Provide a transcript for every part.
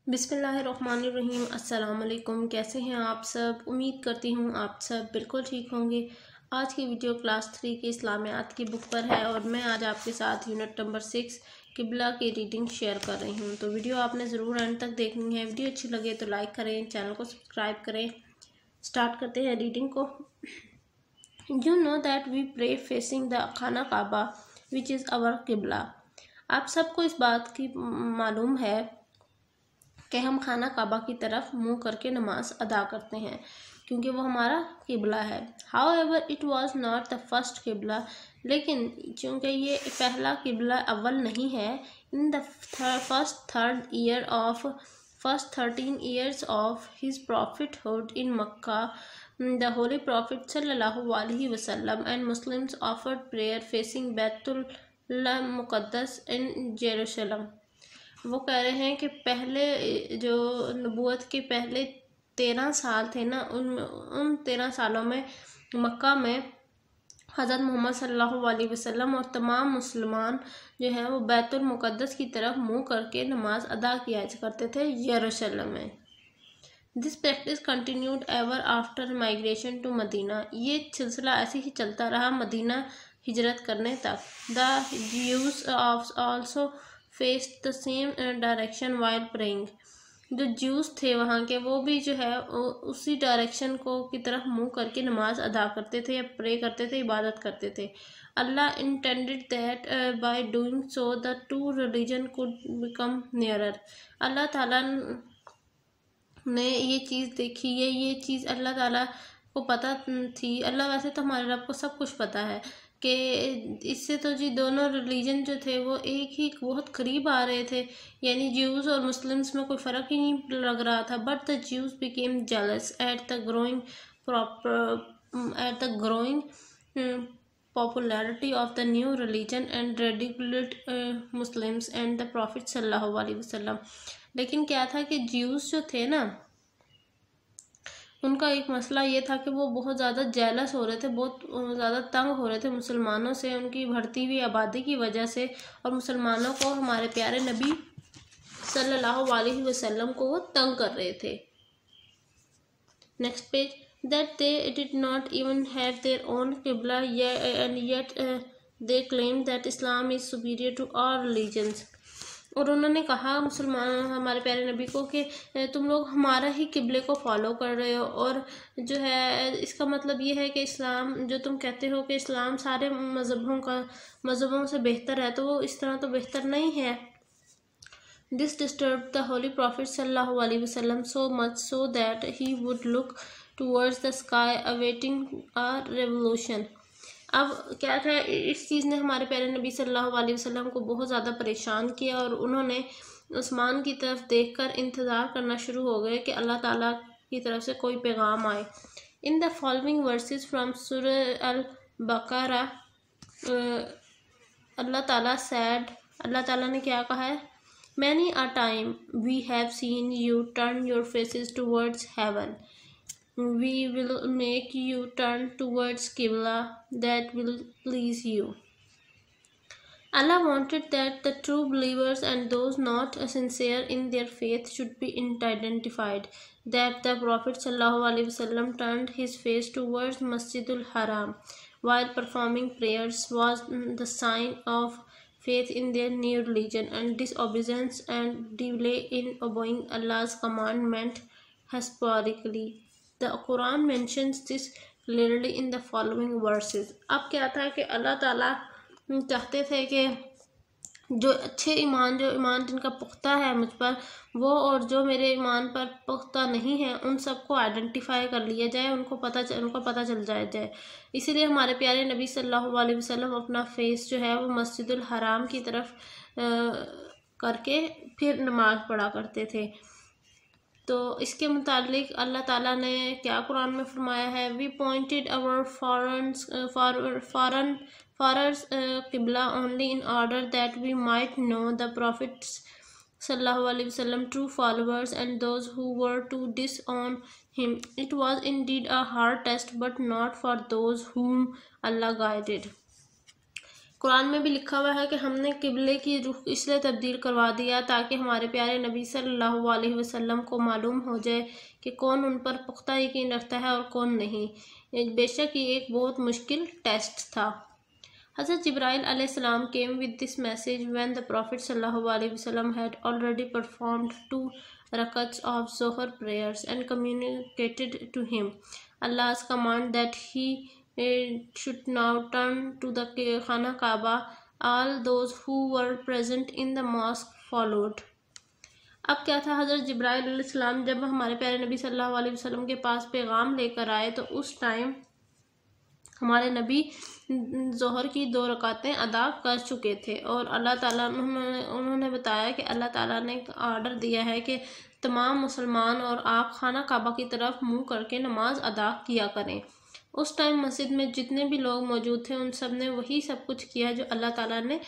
बिस्मिल्लाहिर्रहमानिर्रहीम। अस्सलाम वालेकुम। कैसे हैं आप सब? उम्मीद करती हूँ आप सब बिल्कुल ठीक होंगे। आज की वीडियो क्लास 3 के इस्लामियात की बुक पर है और मैं आज आपके साथ यूनिट नंबर 6 किबला की रीडिंग शेयर कर रही हूँ। तो वीडियो आपने ज़रूर एंड तक देखनी है। वीडियो अच्छी लगे तो लाइक करें, चैनल को सब्सक्राइब करें। स्टार्ट करते हैं रीडिंग को। You know that we pray facing the Khana Kaaba which is our किबला। आप सबको इस बात की मालूम है कि हम खाना काबा की तरफ मुंह करके नमाज अदा करते हैं क्योंकि वो हमारा किबला है। How ever it was not the first किबला, लेकिन चूँकि ये पहला किबला अव्वल नहीं है। In the first 13 years of his prophethood in Makkah, the Holy Prophet sallallahu alaihi wasallam and Muslims offered prayer facing Baitul Muqaddas in Jerusalem। वो कह रहे हैं कि पहले जो नबूवत के पहले 13 साल थे ना, उन 13 सालों में मक्का में हज़रत मोहम्मद सल्लल्लाहु अलैहि वसल्लम और तमाम मुसलमान जो हैं वो बैतुल मुक़द्दस की तरफ मुंह करके नमाज अदा किया करते थे यरूशलेम में। This practice continued ever after migration to Medina. ये सिलसिला ऐसे ही चलता रहा मदीना हिजरत करने तक। The Jews also faced the same direction while praying. जो ज्यूस थे वहाँ के, वो भी जो है उसी डायरेक्शन को की तरफ मुंह करके नमाज अदा करते थे या प्रे करते थे, इबादत करते थे। Allah intended that by doing so the two religion could become nearer. Allah ताला ने ये चीज़ देखी है, ये चीज़ अल्लाह ताला को पता थी। अल्लाह वैसे तो हमारे रब को सब कुछ पता है कि इससे तो जी दोनों रिलीजन जो थे वो एक ही बहुत करीब आ रहे थे, यानी ज्यूज़ और मुस्लिम्स में कोई फ़र्क ही नहीं लग रहा था। But the Jews became jealous at the growing popularity of the new religion and ridiculed Muslims and the Prophet सल्लल्लाहु अलैहि वसल्लम। लेकिन क्या था कि ज्यूज़ जो थे ना, उनका एक मसला ये था कि वो बहुत ज़्यादा जेलस हो रहे थे, बहुत ज़्यादा तंग हो रहे थे मुसलमानों से, उनकी बढ़ती हुई आबादी की वजह से, और मुसलमानों को हमारे प्यारे नबी सल्लल्लाहु अलैहि वसल्लम को वो तंग कर रहे थे। Next page. That they did not even have their own qibla and yet they claimed that Islam is superior to all religions। और उन्होंने कहा मुसलमान हमारे प्यारे नबी को कि तुम लोग हमारा ही किबले को फॉलो कर रहे हो, और जो है इसका मतलब ये है कि इस्लाम जो तुम कहते हो कि इस्लाम सारे मज़हबों से बेहतर है, तो वो इस तरह तो बेहतर नहीं है। This disturbed the Holy Prophet sallallahu alaihi wasallam so much so that he would look towards the sky awaiting a revolution। अब क्या था, इस चीज़ ने हमारे प्यारे नबी सल्लल्लाहु अलैहि वसल्लम को बहुत ज़्यादा परेशान किया और उन्होंने आसमान की तरफ देखकर इंतज़ार करना शुरू हो गए कि अल्लाह ताला की तरफ से कोई पैगाम आए। In the following versus from सूरह अल बकरा अल्लाह ताला ने क्या कहा है? Many a time we have seen you turn your faces towards heaven. We will make you turn towards Qibla that will please you. Allah wanted that the true believers and those not sincere in their faith should be identified. That the Prophet ﷺ turned his face towards Masjidul Haram while performing prayers was the sign of faith in their new religion, and disobedience and delay in obeying Allah's commandment historically. The Quran mentions this clearly in the following verses। अब क्या था कि अल्लाह ताला चाहते थे कि जो अच्छे ईमान जिनका पुख्ता है मुझ पर, वो और जो मेरे ईमान पर पुख्ता नहीं है, उन सबको आइडेंटिफाई कर लिया जाए, उनको पता चल जाए। इसीलिए हमारे प्यारे नबी सल्लल्लाहु अलैहि वसल्लम अपना फेस जो है वो मस्जिदुल हराम की तरफ करके फिर नमाज पढ़ा करते थे। तो इसके मुतालिक अल्लाह ताला ने क्या कुरान में फरमाया है? We pointed our former qibla only in order that we might know the prophet's सल्लल्लाहु अलैहि वसल्लम true followers and those who were to disown him. It was indeed a hard test but not for those whom Allah guided. Quran में भी लिखा हुआ है कि हमने किबले की रुख इसलिए तब्दील करवा दिया ताकि हमारे प्यारे नबी सल्लल्लाहु अलैहि वसल्लम को मालूम हो जाए कि कौन उन पर पुख्ता यकीन रखता है और कौन नहीं। बेशक ये एक बहुत मुश्किल टेस्ट था। Hazrat Jibreel alayhi salam came with this message when the Prophet sallallahu alaihi wasallam had already performed 2 rakats of Zohar prayers and communicated to him Allah's command that he should now turn to the Khana Kaaba. All those who were present in the mosque followed. अब क्या था, हज़रत जिब्राइल अलैहिस्सलाम जब हमारे प्यारे नबी सल्लल्लाहु अलैहि वसल्लम के पास पैगाम लेकर आए तो उस टाइम हमारे नबी ज़ोहर की 2 रकातें अदा कर चुके थे और अल्लाह ताला उन्होंने बताया कि अल्लाह ताला ने ऑर्डर दिया है कि तमाम मुसलमान और आप खाना काबा की तरफ मुंह करके नमाज अदा किया करें। उस टाइम मस्जिद में जितने भी लोग मौजूद थे उन सब ने वही सब कुछ किया जो अल्लाह ताला ने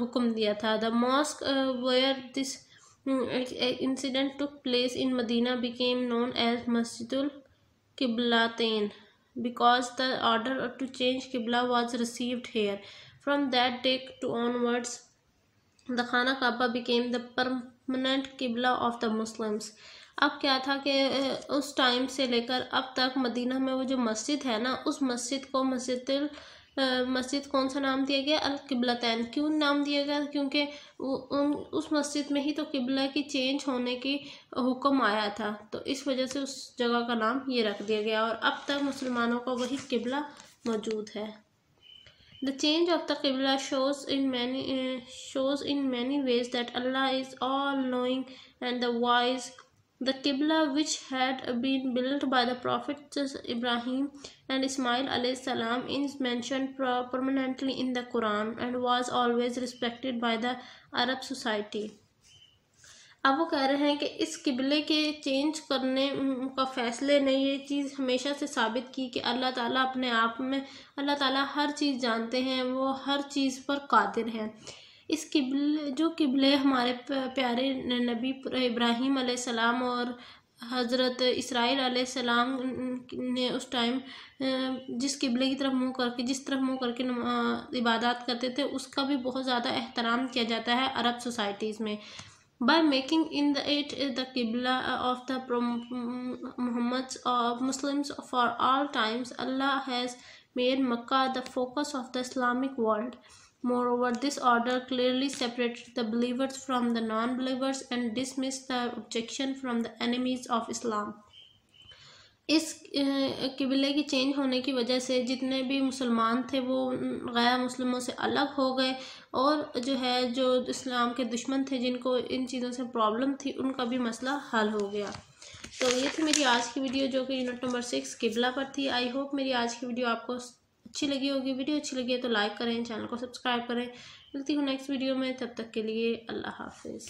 हुक्म दिया था। The mosque where this incident took place in Medina became known as Masjidul Qiblatain because the order to change Qibla was received here. From that day to onwards, the Khana Kaaba became the permanent Qibla of the Muslims. अब क्या था कि उस time से लेकर अब तक Medina में वो जो मस्जिद है ना, उस मस्जिद को मस्जिद कौन सा नाम दिया गया, अल किबलतैन। क्यों नाम दिया गया? क्योंकि उस मस्जिद में ही तो किबला की चेंज होने की हुक्म आया था, तो इस वजह से उस जगह का नाम ये रख दिया गया और अब तक मुसलमानों का वही किबला मौजूद है। The change of the Qibla shows in many ways that Allah is all knowing and the wise. The Qibla, which had been built by the Prophets Ibrahim and Ismail alayhi salam, is mentioned permanently in the Quran and was always respected by the Arab society. अब वो कह रहे हैं कि इस किबले के change करने का फैसले ने ये चीज़ हमेशा से साबित की कि अल्लाह ताला अपने आप में, अल्लाह ताला हर चीज़ जानते हैं, वो हर चीज़ पर कादिर हैं। इस किबले हमारे प्यारे नबी इब्राहीम अलैहिस्सलाम और हज़रत इसराइल अलैहिस्सलाम ने उस टाइम जिस किबले की तरफ मुँह करके, जिस तरफ मुँह करके इबादत करते थे, उसका भी बहुत ज़्यादा एहतराम किया जाता है अरब सोसाइटीज़ में। By making it the Qibla of the Muhammad's Muslims for all times, Allah has made Makkah the focus of the Islamic world. Moreover, this order clearly separated the believers from the non-believers and dismissed the objection from the enemies of Islam. इस किबले की change होने की वजह से जितने भी मुसलमान थे वो गैर मुस्लिमों से अलग हो गए और जो इस्लाम के दुश्मन थे जिनको इन चीज़ों से प्रॉब्लम थी उनका भी मसला हल हो गया। तो ये थी मेरी आज की वीडियो जो कि यूनिट नंबर 6 किबला पर थी। आई होप मेरी आज की वीडियो आपको अच्छी लगी होगी। वीडियो अच्छी लगी है तो लाइक करें, चैनल को सब्सक्राइब करें। मिलती हूँ नेक्स्ट वीडियो में, तब तक के लिए अल्लाह हाफिज़।